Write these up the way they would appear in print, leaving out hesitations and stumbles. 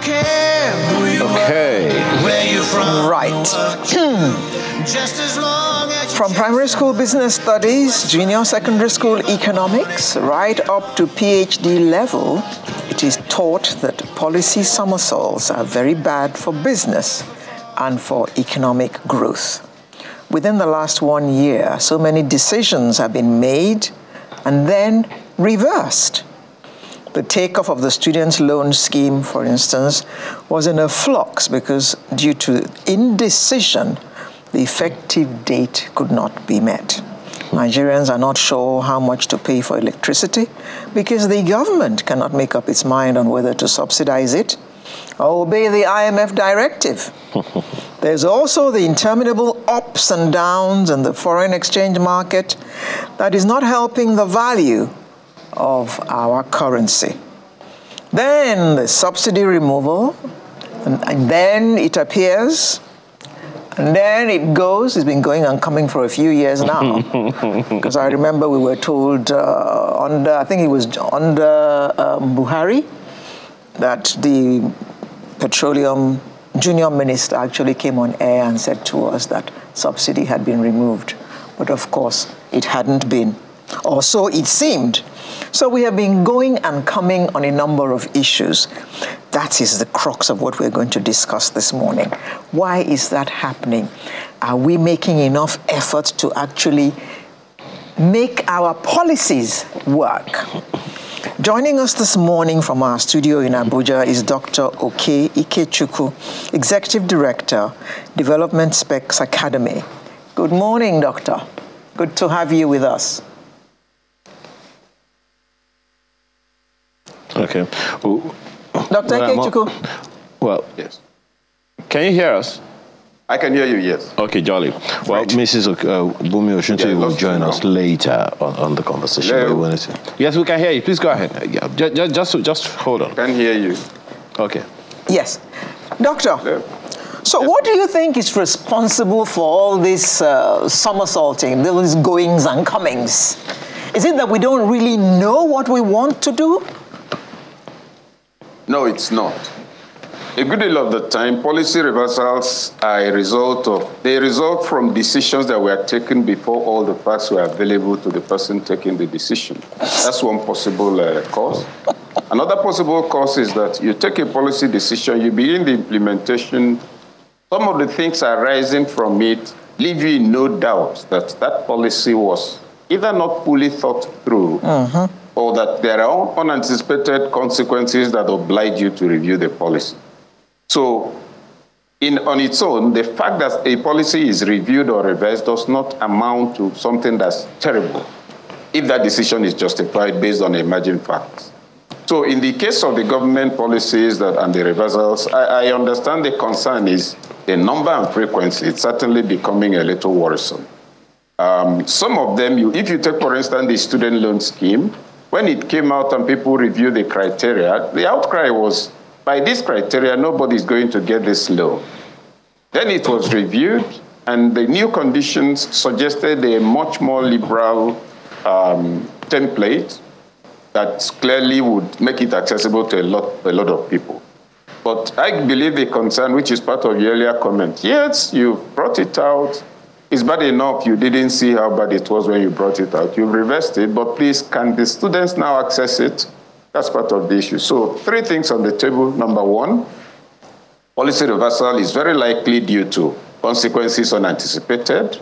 care who you are, where you're from. Right. From primary school business studies, junior secondary school economics, right up to PhD level, it is taught that policy somersaults are very bad for business and for economic growth. Within the last 1 year, so many decisions have been made and then reversed. The takeoff of the student loan scheme, for instance, was in a flux because due to indecision, the effective date could not be met. Nigerians are not sure how much to pay for electricity because the government cannot make up its mind on whether to subsidize it or obey the IMF directive. There's also the interminable ups and downs in the foreign exchange market that is not helping the value of our currency. Then the subsidy removal, and then it appears, and then it goes. It's been going and coming for a few years now. Because I remember we were told I think it was under Buhari, that the petroleum junior minister actually came on air and said to us that subsidy had been removed. But of course, it hadn't been. Or so it seemed. So we have been going and coming on a number of issues. That is the crux of what we're going to discuss this morning. Why is that happening? Are we making enough effort to actually make our policies work? Joining us this morning from our studio in Abuja is Dr. Oke Ikechukwu, Executive Director, Development Specs Academy. Good morning, Doctor. Good to have you with us. Okay. Dr. Ikechukwu. Well, yes. Can you hear us? I can hear you, yes. Okay, jolly. Well, right. Mrs. Bumi Oshunti will join us later on the conversation. Yes, we can hear you. Please go ahead. Yeah, just hold on. Can hear you. Okay. Yes. Doctor, so what do you think is responsible for all this somersaulting, those goings and comings? Is it that we don't really know what we want to do? No, it's not. A good deal of the time, policy reversals are they result from decisions that were taken before all the facts were available to the person taking the decision. That's one possible cause. Another possible cause is that you take a policy decision, you begin the implementation, some of the things arising from it leave you in no doubt that that policy was either not fully thought through, or that there are unanticipated consequences that oblige you to review the policy. So, on its own, the fact that a policy is reviewed or reversed does not amount to something that's terrible, if that decision is justified based on emerging facts. So, in the case of the government policies and the reversals, I understand the concern is the number and frequency. It's certainly becoming a little worrisome. Some of them, if you take, for instance, the student loan scheme, when it came out and people reviewed the criteria, the outcry was, by this criteria, nobody's going to get this loan. Then it was reviewed, and the new conditions suggested a much more liberal template that clearly would make it accessible to a lot of people. But I believe the concern, which is part of your earlier comment, yes, you've brought it out. It's bad enough you didn't see how bad it was when you brought it out. You've reversed it, but please, can the students now access it? That's part of the issue. So 3 things on the table. Number 1, policy reversal is very likely due to consequences unanticipated,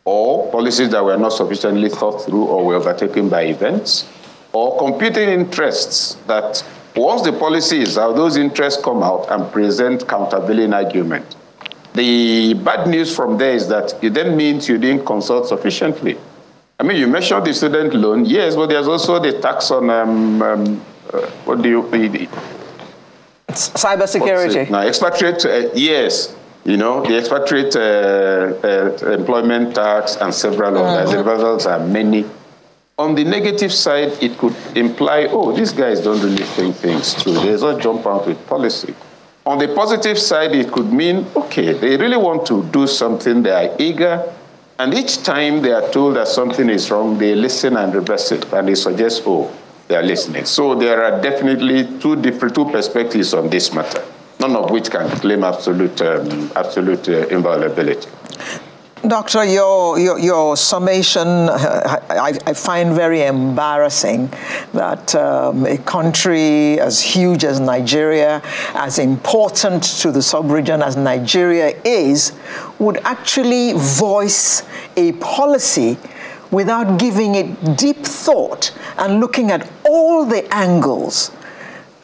or policies that were not sufficiently thought through or were overtaken by events, or competing interests that once the policy is out, those interests come out and present countervailing argument. The bad news from there is that it then means you didn't consult sufficiently. I mean, you mentioned the student loan, yes, but there's also the tax on, cybersecurity. Now, expatriate, yes, the expatriate employment tax and several others. The reversals are many. On the negative side, it could imply, oh, these guys don't really think things through. They just jump out with policy. On the positive side, it could mean, okay, they really want to do something, they are eager, and each time they are told that something is wrong, they listen and reverse it, and they suggest, oh, They are listening. So there are definitely two perspectives on this matter, none of which can claim absolute inviolability. Doctor, your summation, I find very embarrassing that a country as huge as Nigeria, as important to the sub-region as Nigeria is, would actually voice a policy without giving it deep thought and looking at all the angles.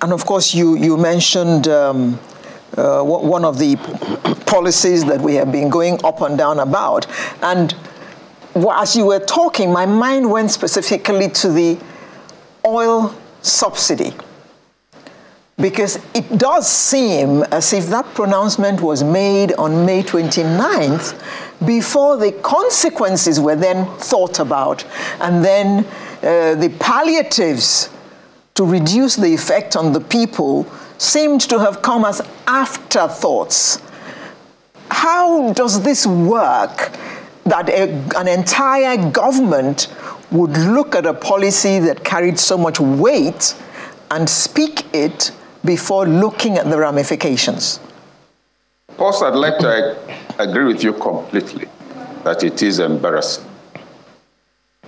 And of course, you mentioned one of the policies that we have been going up and down about. And as you were talking, my mind went specifically to the oil subsidy, because it does seem as if that pronouncement was made on May 29th before the consequences were then thought about, and then the palliatives to reduce the effect on the people seemed to have come as afterthoughts. How does this work, that an entire government would look at a policy that carried so much weight and speak it before looking at the ramifications? First, I'd like to agree with you completely that it is embarrassing.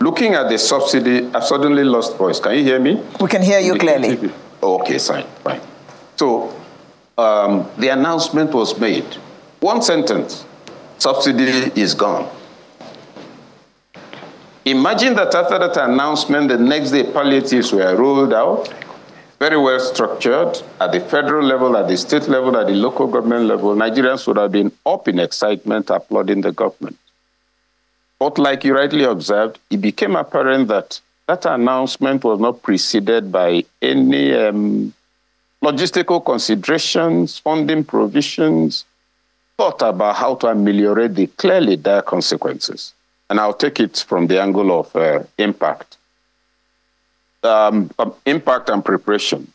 Looking at the subsidy, I've suddenly lost voice. Can you hear me? We can hear you clearly. Oh, okay, fine. So the announcement was made. One sentence, subsidy is gone. Imagine that after that announcement, the next day palliatives were rolled out, very well structured, at the federal level, at the state level, at the local government level. Nigerians would have been up in excitement, applauding the government. But like you rightly observed, it became apparent that that announcement was not preceded by any logistical considerations, funding provisions, thought about how to ameliorate the clearly dire consequences. And I'll take it from the angle of impact. Impact and preparation.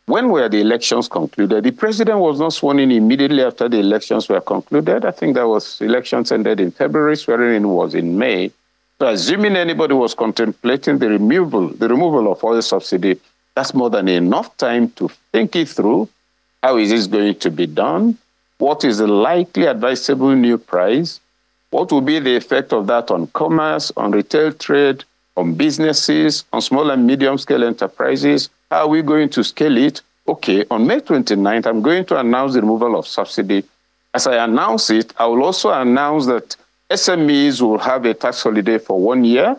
When were the elections concluded? The president was not sworn in immediately after the elections were concluded. I think elections ended in February, swearing in was in May. So assuming anybody was contemplating the removal of oil subsidy, that's more than enough time to think it through. How is this going to be done? What is the likely advisable new price? What will be the effect of that on commerce, on retail trade, on businesses, on small and medium-scale enterprises? How are we going to scale it? Okay, on May 29th, I'm going to announce the removal of subsidy. As I announce it, I will also announce that SMEs will have a tax holiday for 1 year,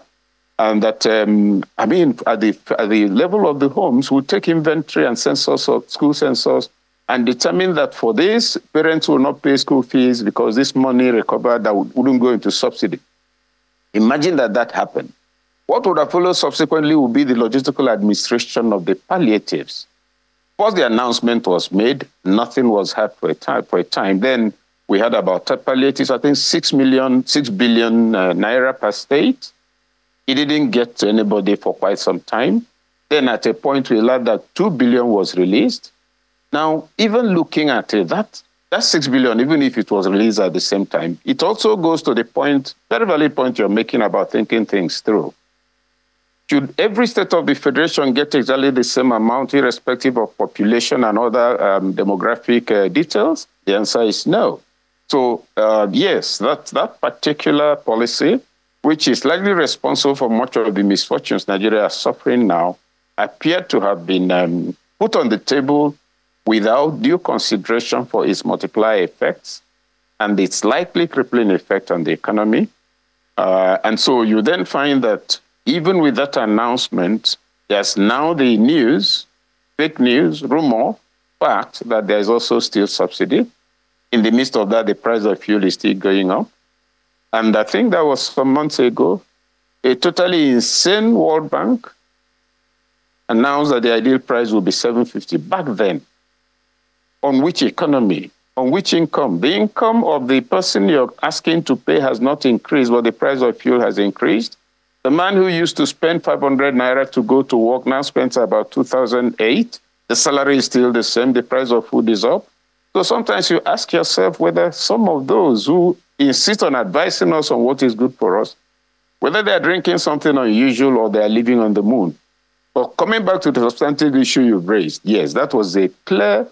and that, at the level of the homes, we'll take inventory and census or school census and determine that for this, parents will not pay school fees because this money recovered that wouldn't go into subsidy. Imagine that happened. What would have followed subsequently would be the logistical administration of the palliatives. Once the announcement was made, nothing was had for a time. Then we had about palliatives, I think 6 billion naira per state. It didn't get to anybody for quite some time. Then at a point, we learned that 2 billion was released. Now, even looking at it, that 6 billion, even if it was released at the same time, it also goes to the point, very valid point you're making about thinking things through. Should every state of the federation get exactly the same amount, irrespective of population and other demographic details? The answer is no. So, yes, that particular policy, which is likely responsible for much of the misfortunes Nigeria is suffering now, appeared to have been put on the table without due consideration for its multiplier effects and its likely crippling effect on the economy. And so you then find that even with that announcement, there's now the news, fake news, rumor, fact that there's also still subsidy. In the midst of that, the price of fuel is still going up. And I think that was some months ago, a totally insane World Bank announced that the ideal price will be $7.50 back then. On which economy? On which income? The income of the person you're asking to pay has not increased, but the price of fuel has increased. The man who used to spend 500 naira to go to work now spends about 2008. The salary is still the same. The price of food is up. So sometimes you ask yourself whether some of those who insist on advising us on what is good for us, whether they're drinking something unusual or they're living on the moon. But coming back to the substantive issue you've raised, yes, that was a clear,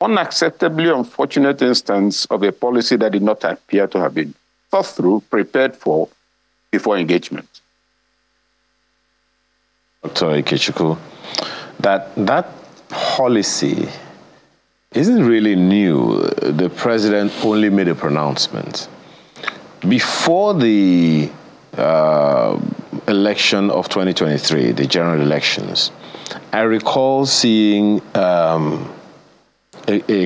unacceptably unfortunate instance of a policy that did not appear to have been thought through, prepared for, before engagement. Dr. Ikechukwu, that policy isn't really new. The president only made a pronouncement. Before the election of 2023, the general elections, I recall seeing a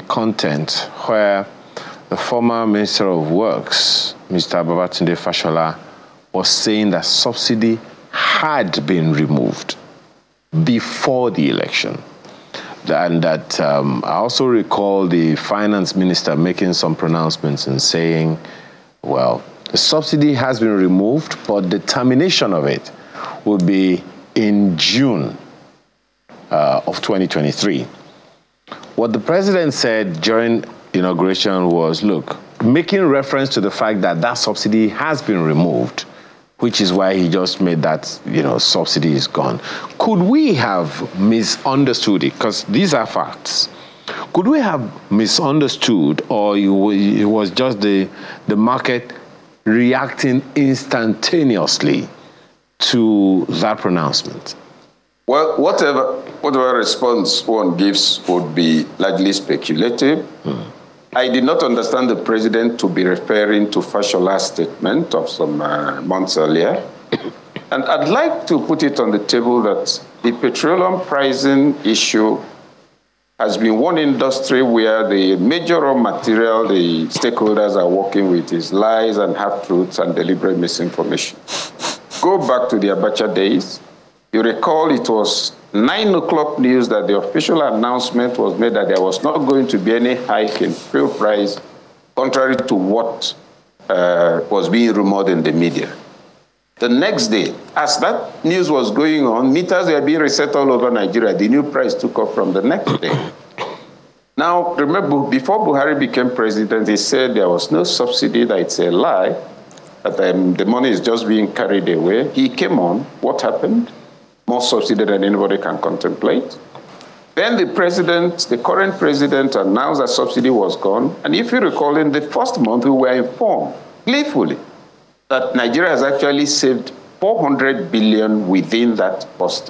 content where the former Minister of Works, Mr. Babatunde Fashola, was saying that subsidy had been removed before the election. And that I also recall the finance minister making some pronouncements and saying, well, the subsidy has been removed, but the termination of it will be in June of 2023. What the president said during inauguration was, look, making reference to the fact that that subsidy has been removed, which is why he just made that, subsidy is gone. Could we have misunderstood it? Because these are facts. Could we have misunderstood, or it was just the market reacting instantaneously to that pronouncement? Well, whatever response one gives would be largely speculative. I did not understand the president to be referring to Fashola's statement of some months earlier. And I'd like to put it on the table that the petroleum pricing issue has been one industry where the major raw material the stakeholders are working with is lies and half-truths and deliberate misinformation. Go back to the Abacha days. You recall it was 9 o'clock news that the official announcement was made that there was not going to be any hike in fuel price, contrary to what was being rumored in the media. The next day, as that news was going on, meters were being reset all over Nigeria. The new price took off from the next day. Now, remember, before Buhari became president, he said there was no subsidy, that it's a lie, that the money is just being carried away. He came on. What happened? More subsidy than anybody can contemplate. Then the current president announced that subsidy was gone. And if you recall, in the first month, we were informed gleefully that Nigeria has actually saved 400 billion within that first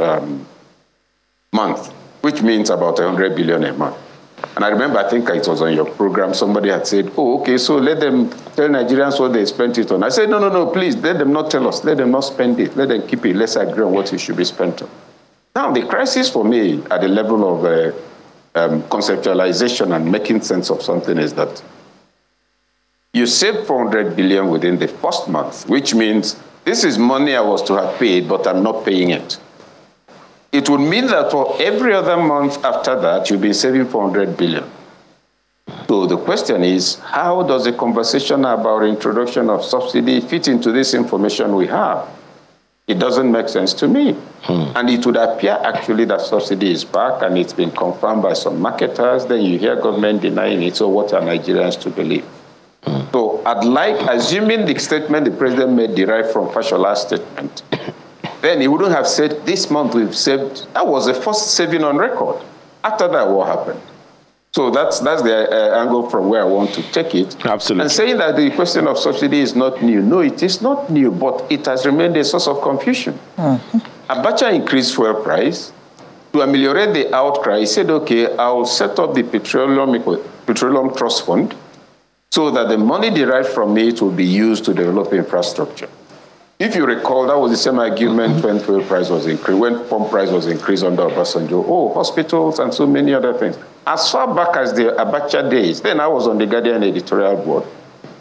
month, which means about 100 billion a month. And I remember, I think it was on your program, somebody had said, oh, okay, so let them tell Nigerians what they spent it on. I said, no, please, let them not tell us. Let them not spend it. Let them keep it. Let's agree on what it should be spent on. Now, the crisis for me at the level of conceptualization and making sense of something is that you saved 400 billion within the first month, which means this is money I was to have paid, but I'm not paying it. It would mean that for every other month after that, you'll be saving 400 billion. So the question is, how does the conversation about introduction of subsidy fit into this information we have? It doesn't make sense to me. And it would appear actually that subsidy is back and it's been confirmed by some marketers. Then you hear government denying it. So what are Nigerians to believe? So I'd like, assuming the statement the president made derived from Fashola's statement, then he wouldn't have said, this month we've saved. That was the first saving on record. After that, what happened? So that's the angle from where I want to take it. Absolutely. And saying that the question of subsidy is not new. No, it is not new, but it has remained a source of confusion. Abacha increased fuel price. To ameliorate the outcry, he said, okay, I'll set up the petroleum trust fund so that the money derived from it will be used to develop infrastructure. If you recall, that was the same argument when fuel price was increased, when pump price was increased under Obasanjo. Oh, hospitals and so many other things. As far back as the Abacha days, then I was on the Guardian editorial board.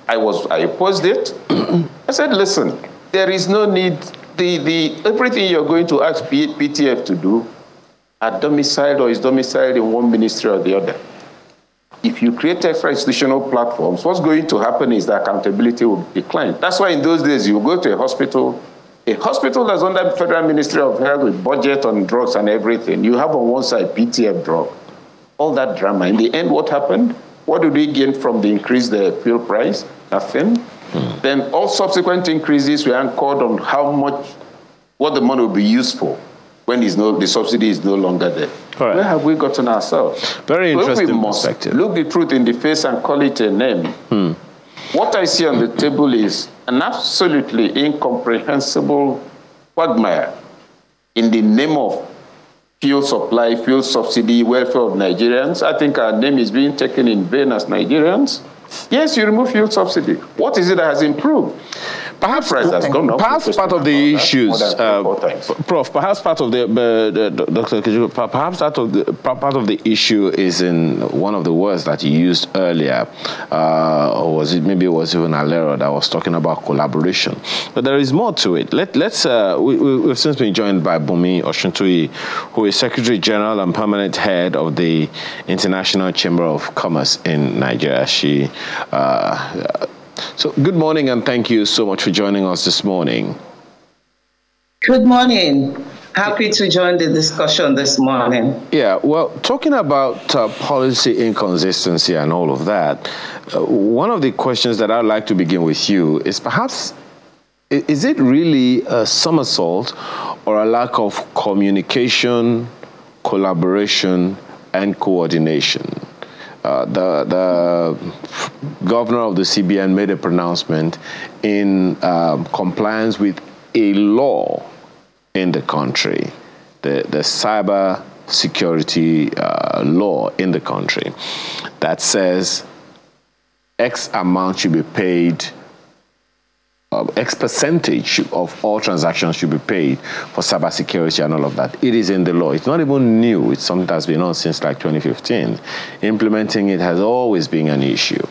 I opposed it. I said, listen, there is no need. Everything you're going to ask PTF to do are domiciled or is domiciled in one ministry or the other. If you create extra institutional platforms, what's going to happen is that accountability will decline. That's why in those days, you go to a hospital that's under the Federal Ministry of Health with budget on drugs and everything. You have on one side PTF drug, all that drama. In the end, what happened? What did we gain from the increase the fuel price? Nothing. Then all subsequent increases were anchored on how much, what the money will be used for. when the subsidy is no longer there. Correct. Where have we gotten ourselves? Very interesting we must perspective. Look the truth in the face and call it a name. What I see on the table is an absolutely incomprehensible quagmire in the name of fuel supply, fuel subsidy, welfare of Nigerians. I think our name is being taken in vain as Nigerians. Yes, you remove fuel subsidy. What is it that has improved? Perhaps, perhaps part of the issues, Prof. Perhaps part of the Dr. Keju, perhaps part of the issue is in one of the words that you used earlier, or was it maybe it was even Alero that was talking about collaboration. But there is more to it. We've since been joined by Bumi Oshuntuyi, who is Secretary General and Permanent Head of the International Chamber of Commerce in Nigeria. So good morning and thank you so much for joining us this morning. Good morning. Happy to join the discussion this morning. Yeah, well, talking about policy inconsistency and all of that, one of the questions that I'd like to begin with you is perhaps, is it really a somersault or a lack of communication, collaboration, and coordination? The governor of the CBN made a pronouncement in compliance with a law in the country, the cyber security law in the country, that says X amount should be paid, X percentage of all transactions should be paid for cybersecurity and all of that. It is in the law. It's not even new. It's something that's been on since like 2015. Implementing it has always been an issue.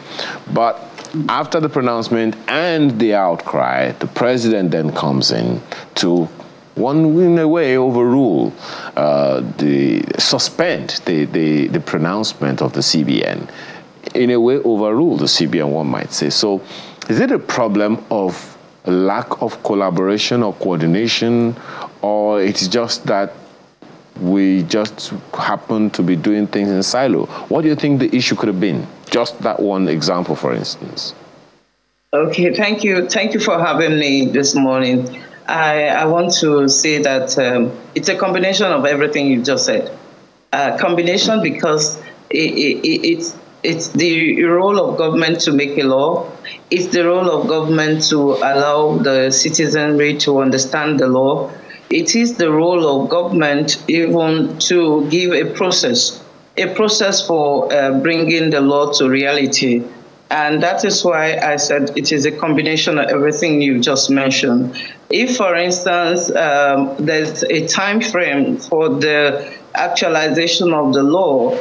But after the pronouncement and the outcry, the president then comes in to, in a way, overrule, suspend the pronouncement of the CBN. In a way, overrule the CBN, one might say. So is it a problem of a lack of collaboration or coordination, or it's just that we just happen to be doing things in silo? What do you think the issue could have been? Just that one example, for instance. Okay, thank you. Thank you for having me this morning. I want to say that it's a combination of everything you just said. Combination because it's the role of government to make a law. It's the role of government to allow the citizenry to understand the law. It is the role of government even to give a process for bringing the law to reality. And that is why I said it is a combination of everything you just mentioned. If, for instance, there's a time frame for the actualization of the law,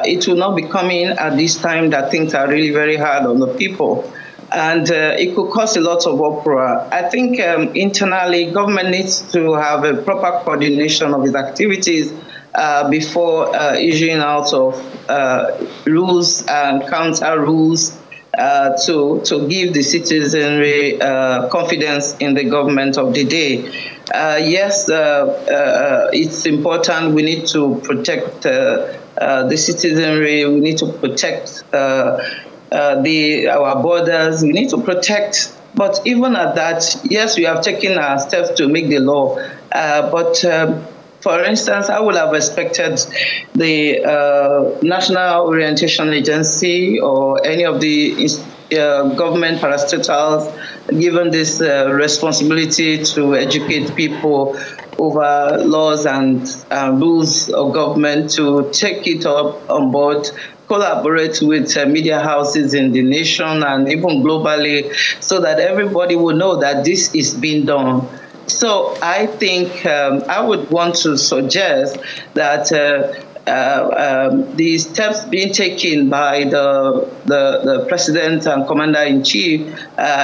it will not be coming at this time that things are really very hard on the people. And it could cause a lot of uproar. I think internally, government needs to have a proper coordination of its activities before issuing out of rules and counter rules to give the citizenry confidence in the government of the day. Yes, it's important. We need to protect the citizenry. We need to protect our borders. We need to protect. But even at that, yes, we have taken our steps to make the law. For instance, I would have expected the National Orientation Agency or any of the government parastatals given this responsibility to educate people over laws and rules of government to take it up on board, collaborate with media houses in the nation and even globally so that everybody will know that this is being done. So I think I would want to suggest that the steps being taken by the president and commander-in-chief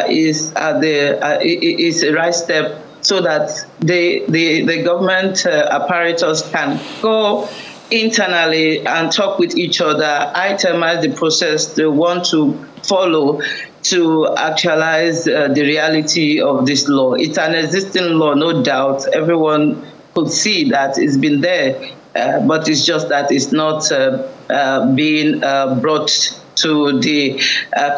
is a right step so that the government apparatus can go internally and talk with each other, itemize the process they want to follow to actualize the reality of this law. It's an existing law, no doubt. Everyone could see that it's been there, but it's just that it's not being brought to the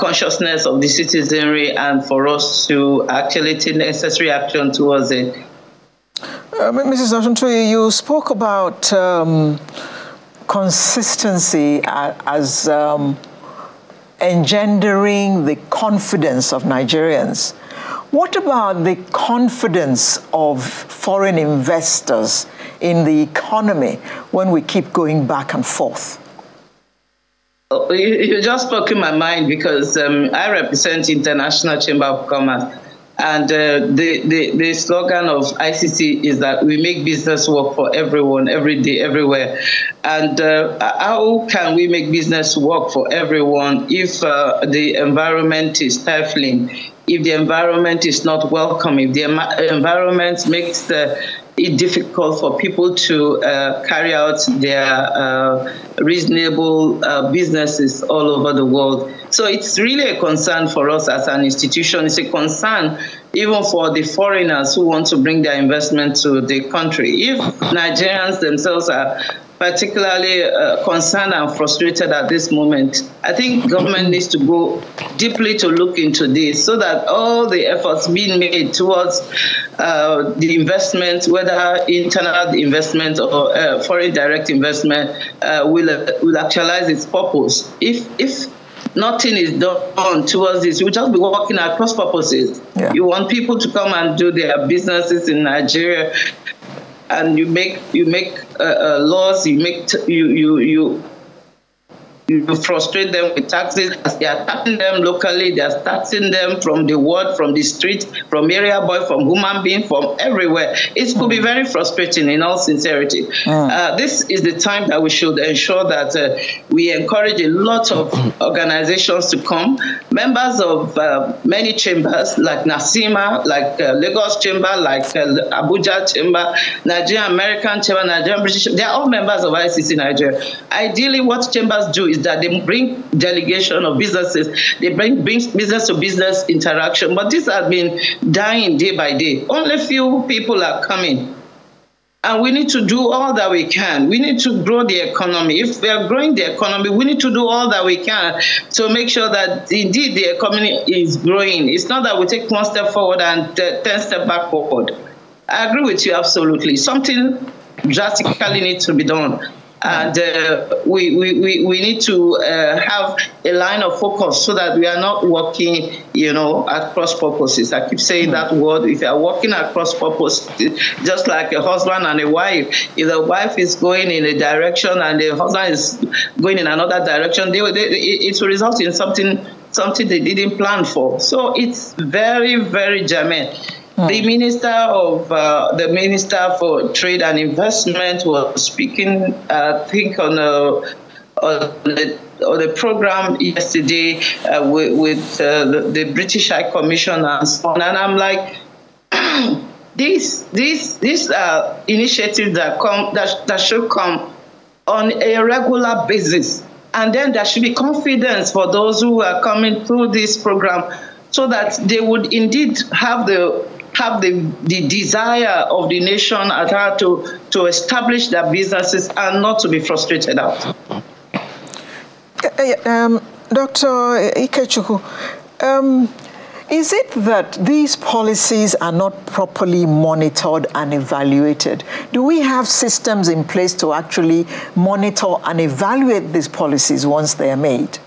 consciousness of the citizenry and for us to actually take necessary action towards it. Mrs. Otuntoye, you spoke about consistency as engendering the confidence of Nigerians. What about the confidence of foreign investors in the economy when we keep going back and forth? You just spoke in my mind because I represent International Chamber of Commerce. And the slogan of ICC is that we make business work for everyone, every day, everywhere. And how can we make business work for everyone if the environment is stifling, if the environment is not welcome, if the environment makes it difficult for people to carry out their reasonable businesses all over the world? So it's really a concern for us as an institution. It's a concern even for the foreigners who want to bring their investment to the country. If Nigerians themselves are particularly concerned and frustrated at this moment, I think government needs to go deeply to look into this so that all the efforts being made towards the investment, whether internal investment or foreign direct investment, will actualize its purpose. If nothing is done towards this, we'll just be working at cross purposes. Yeah. You want people to come and do their businesses in Nigeria, and you make laws. You frustrate them with taxes. They are taxing them locally. They are taxing them from the world, from the street, from area boy, from human being, from everywhere. It could be very frustrating in all sincerity. This is the time that we should ensure that we encourage a lot of organizations to come, members of many chambers like NASIMA, like Lagos Chamber, like Abuja Chamber, Nigerian American Chamber, Nigerian British. They are all members of ICC Nigeria. Ideally, what chambers do is that they bring delegation of businesses, they bring business to business interaction, but this has been dying day by day. Only few people are coming. And we need to do all that we can. We need to grow the economy. If we are growing the economy, we need to do all that we can to make sure that indeed the economy is growing. It's not that we take one step forward and 10 steps backward. I agree with you absolutely. Something drastically needs to be done. And we need to have a line of focus so that we are not working, at cross purposes. I keep saying that word. If you are working at cross purpose, just like a husband and a wife, if the wife is going in a direction and the husband is going in another direction, it will result in something they didn't plan for. So it's very, very germane. The Minister for Trade and Investment was speaking, I think, on the program yesterday with the British High Commission and so on. And I'm like, these are initiatives that should come on a regular basis. And then there should be confidence for those who are coming through this program so that they would indeed have the desire of the nation at heart to establish their businesses and not to be frustrated out. Dr. Ikechukwu, is it that these policies are not properly monitored and evaluated? Do we have systems in place to actually monitor and evaluate these policies once they are made?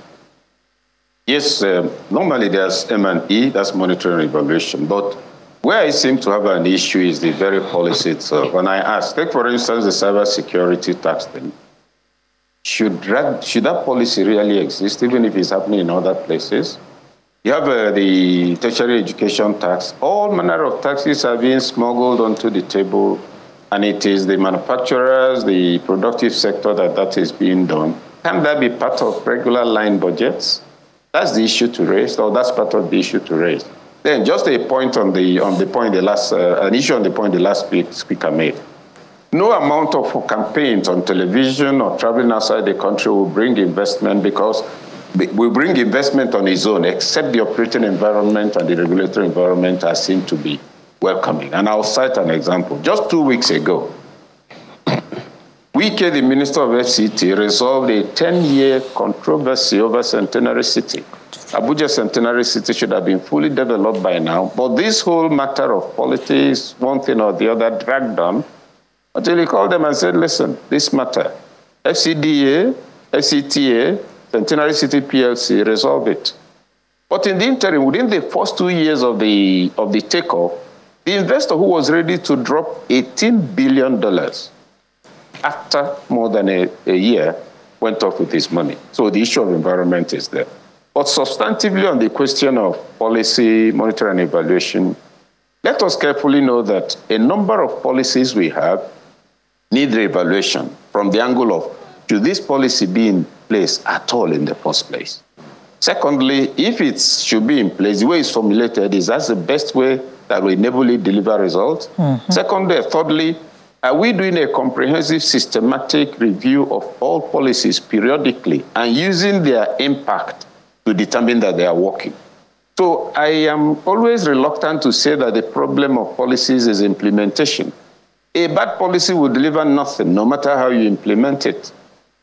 Yes, normally there's M&E, that's monitoring and evaluation, but where I seem to have an issue is the very policy itself. When I ask, take for instance the cybersecurity tax thing, should that policy really exist, even if it's happening in other places? You have the tertiary education tax. All manner of taxes are being smuggled onto the table, and it is the manufacturers, the productive sector that is being done. Can that be part of regular line budgets? That's the issue to raise, or that's part of the issue to raise. Then just a point on the point the last speaker made. No amount of campaigns on television or traveling outside the country will bring investment, because we bring investment on its own, except the operating environment and the regulatory environment are seen to be welcoming. And I'll cite an example. Just 2 weeks ago, Wike, the Minister of FCT, resolved a 10-year controversy over Centenary City. Abuja Centenary City should have been fully developed by now, but this whole matter of politics, one thing or the other, dragged on until he called them and said, listen, this matter, FCDA, FCTA, Centenary City PLC, resolve it. But in the interim, within the first 2 years of the takeoff, the investor who was ready to drop $18 billion after more than a year went off with his money. So the issue of environment is there. But substantively on the question of policy, monitoring and evaluation, let us carefully know that a number of policies we have need reevaluation from the angle of, should this policy be in place at all in the first place? Secondly, if it should be in place, the way it's formulated is that's the best way that will enable it deliver results. Mm-hmm. Secondly, thirdly, are we doing a comprehensive, systematic review of all policies periodically and using their impact to determine that they are working? So I am always reluctant to say that the problem of policies is implementation. A bad policy will deliver nothing, no matter how you implement it.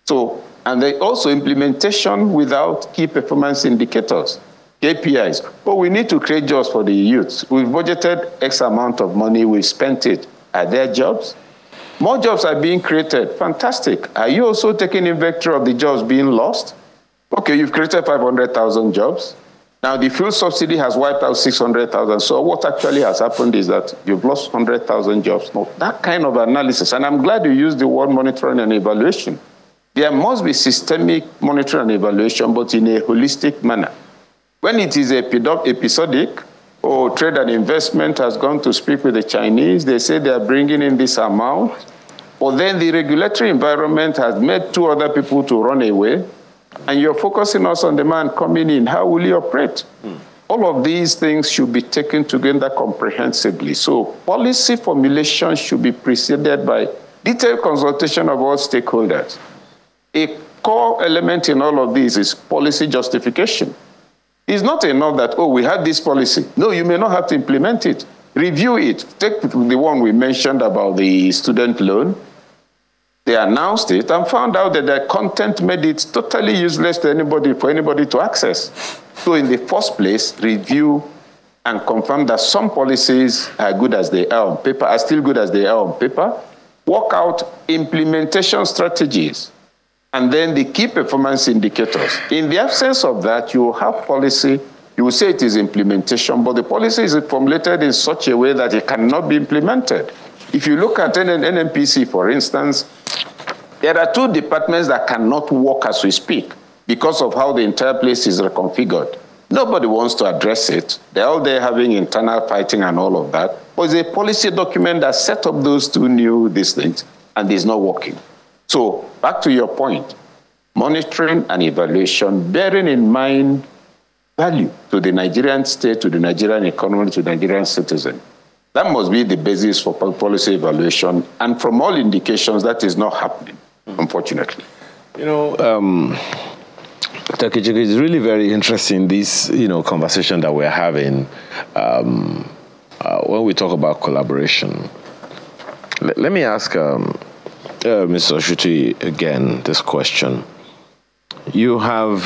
So, and also implementation without key performance indicators, KPIs. But we need to create jobs for the youth. We've budgeted X amount of money, we've spent it. Are there jobs? More jobs are being created. Fantastic. Are you also taking inventory of the jobs being lost? Okay, you've created 500,000 jobs. Now, the fuel subsidy has wiped out 600,000. So what actually has happened is that you've lost 100,000 jobs. Now, that kind of analysis, and I'm glad you used the word monitoring and evaluation. There must be systemic monitoring and evaluation, but in a holistic manner. When it is episodic, or trade and investment has gone to speak with the Chinese, they say they are bringing in this amount, but then the regulatory environment has made 2 other people to run away, and you're focusing us on the man coming in. How will you operate? All of these things should be taken together comprehensively. So policy formulation should be preceded by detailed consultation of all stakeholders. A core element in all of this is policy justification. It's not enough that, oh, we had this policy. No, you may not have to implement it. Review it. Take the one we mentioned about the student loan. They announced it and found out that their content made it totally useless to anybody, for anybody to access. So in the first place, review and confirm that some policies are good as they are on paper, are still good as they are on paper. Work out implementation strategies. And then the key performance indicators. In the absence of that, you will have policy, you will say it is implementation, but the policy is formulated in such a way that it cannot be implemented. If you look at NNPC, for instance, there are 2 departments that cannot work as we speak because of how the entire place is reconfigured. Nobody wants to address it. They're all there having internal fighting and all of that. But it's a policy document that set up those 2 new things, and it's not working. So back to your point, monitoring and evaluation, bearing in mind value to the Nigerian state, to the Nigerian economy, to the Nigerian citizen. That must be the basis for policy evaluation. And from all indications, that is not happening, unfortunately. You know, Takechike, it's really very interesting, this, conversation that we're having when we talk about collaboration. Let me ask Mr. Oshuti again this question. You have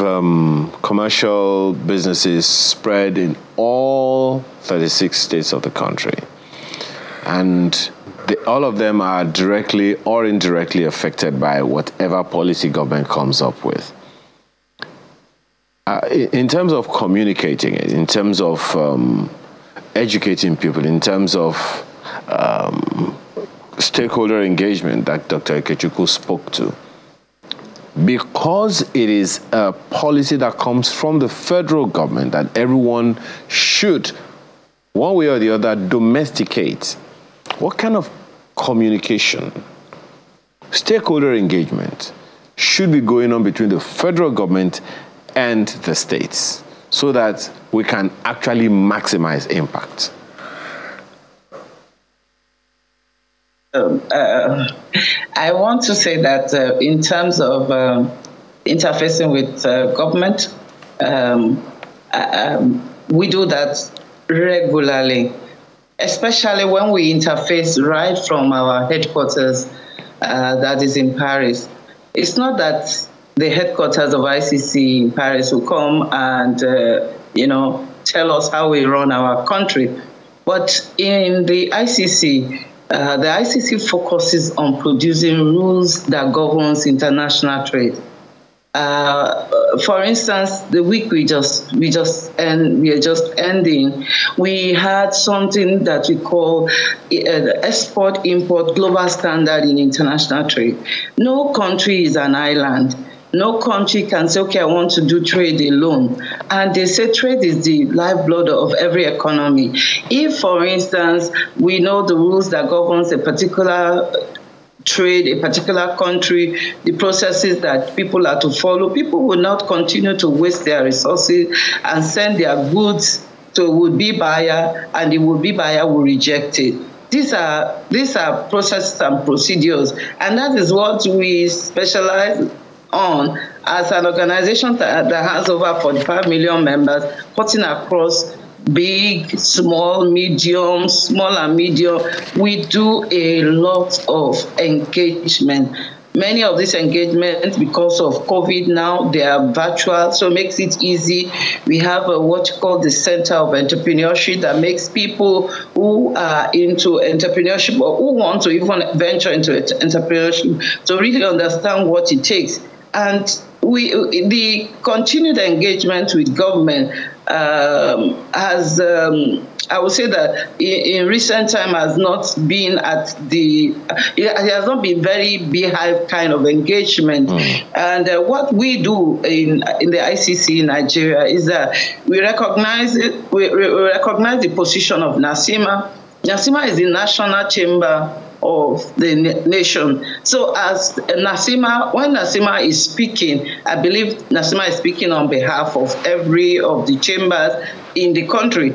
commercial businesses spread in all 36 states of the country, and all of them are directly or indirectly affected by whatever policy government comes up with. In terms of communicating it, in terms of educating people, in terms of stakeholder engagement that Dr. Ikechukwu spoke to, because it is a policy that comes from the federal government that everyone should, one way or the other, domesticate, what kind of communication, stakeholder engagement should be going on between the federal government and the states so that we can actually maximize impact? I want to say that in terms of interfacing with government, we do that regularly, especially when we interface right from our headquarters that is in Paris. It's not that the headquarters of ICC in Paris will come and, tell us how we run our country. But in the ICC focuses on producing rules that governs international trade. For instance, the week we are just ending, we had something that we call the export-import global standard in international trade. No country is an island. No country can say, okay, I want to do trade alone. And they say trade is the lifeblood of every economy. If, for instance, we know the rules that governs a particular trade, a particular country, the processes that people are to follow, people will not continue to waste their resources and send their goods to a would-be buyer, and the would-be buyer will reject it. These are processes and procedures, and that is what we specialize on as an organization that has over 45 million members, cutting across big, small, medium, small and medium. We do a lot of engagement. Many of these engagements, because of COVID now, they are virtual, so it makes it easy. We have what you call the Center of Entrepreneurship that makes people who are into entrepreneurship or who want to even venture into entrepreneurship to really understand what it takes. And the continued engagement with government has, I would say that in recent time has not been it has not been very beehive kind of engagement. And what we do in the ICC in Nigeria is that we recognize it. We recognize the position of NASIMA. NASIMA is the National Chamber of the nation. So as NASIMA, when NASIMA is speaking, I believe NASIMA is speaking on behalf of every of the chambers in the country.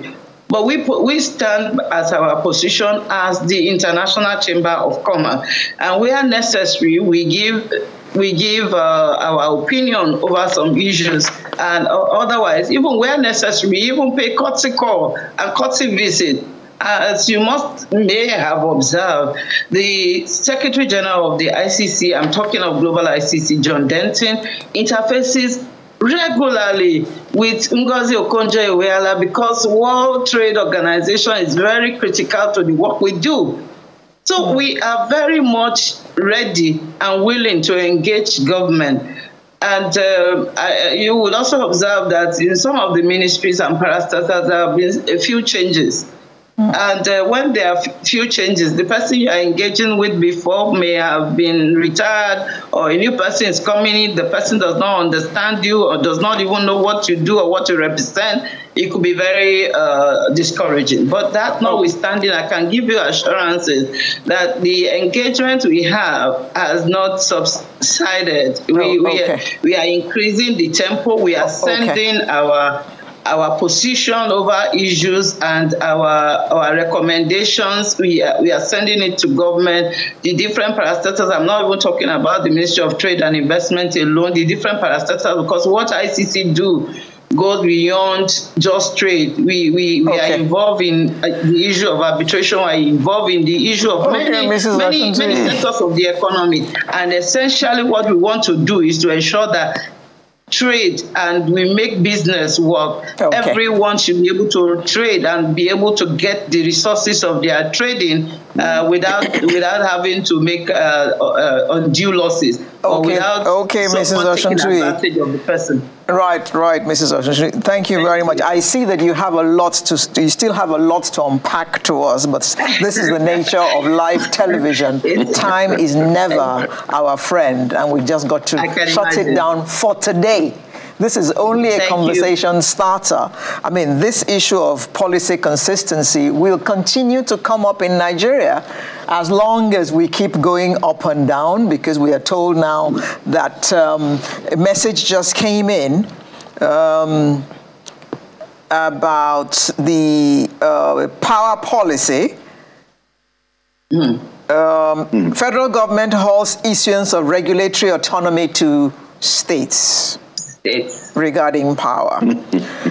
But we stand as our position as the International Chamber of Commerce, and where necessary, we give our opinion over some issues, and otherwise, even where necessary, we even pay courtesy call and courtesy visit. As you may have observed, the Secretary General of the ICC, I'm talking of Global ICC, John Denton, interfaces regularly with Ngozi Okonjo-Iweala because World Trade Organization is very critical to the work we do. So we are very much ready and willing to engage government. And you will also observe that in some of the ministries and parastatals there have been a few changes. And when there are few changes, the person you are engaging with before may have been retired, or a new person is coming in, the person does not understand you or does not even know what you do or what you represent. It could be very discouraging. But that notwithstanding, I can give you assurances that the engagement we have has not subsided. We are increasing the tempo. We are sending our position over issues and our recommendations. We are sending it to government. The different parastatals, I'm not even talking about the Ministry of Trade and Investment alone, the different parastatals, because what ICC do goes beyond just trade. We are involved in the issue of arbitration. We are involved in the issue of many sectors of the economy. And essentially what we want to do is to ensure that trade and we make business work. Everyone should be able to trade and be able to get the resources of their trading without having to make undue losses. Or without Mrs. taking advantage of the person. Right, Mrs. Oshunchi. Thank you very much. I see that you have you still have a lot to unpack to us, but this is the nature of live television. Time is never our friend, and we just got to shut it down for today. This is only a conversation starter. I mean, this issue of policy consistency will continue to come up in Nigeria as long as we keep going up and down, because we are told now that a message just came in about the power policy. Federal government holds issuance of regulatory autonomy to states. States. Regarding power.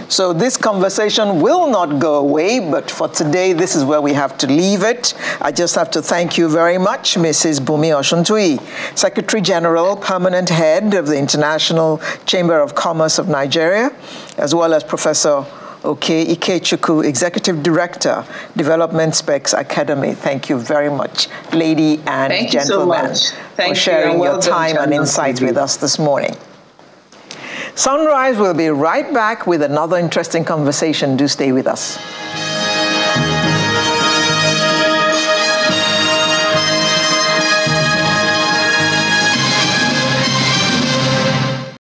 So this conversation will not go away, but for today, this is where we have to leave it. I just have to thank you very much, Mrs. Bumi Oshuntui, Secretary General, Permanent Head of the International Chamber of Commerce of Nigeria, as well as Professor Oke Ikechukwu, Executive Director, Development Specs Academy. Thank you very much, lady and gentlemen, for sharing your time and insights with us this morning. Sunrise will be right back with another interesting conversation. Do stay with us.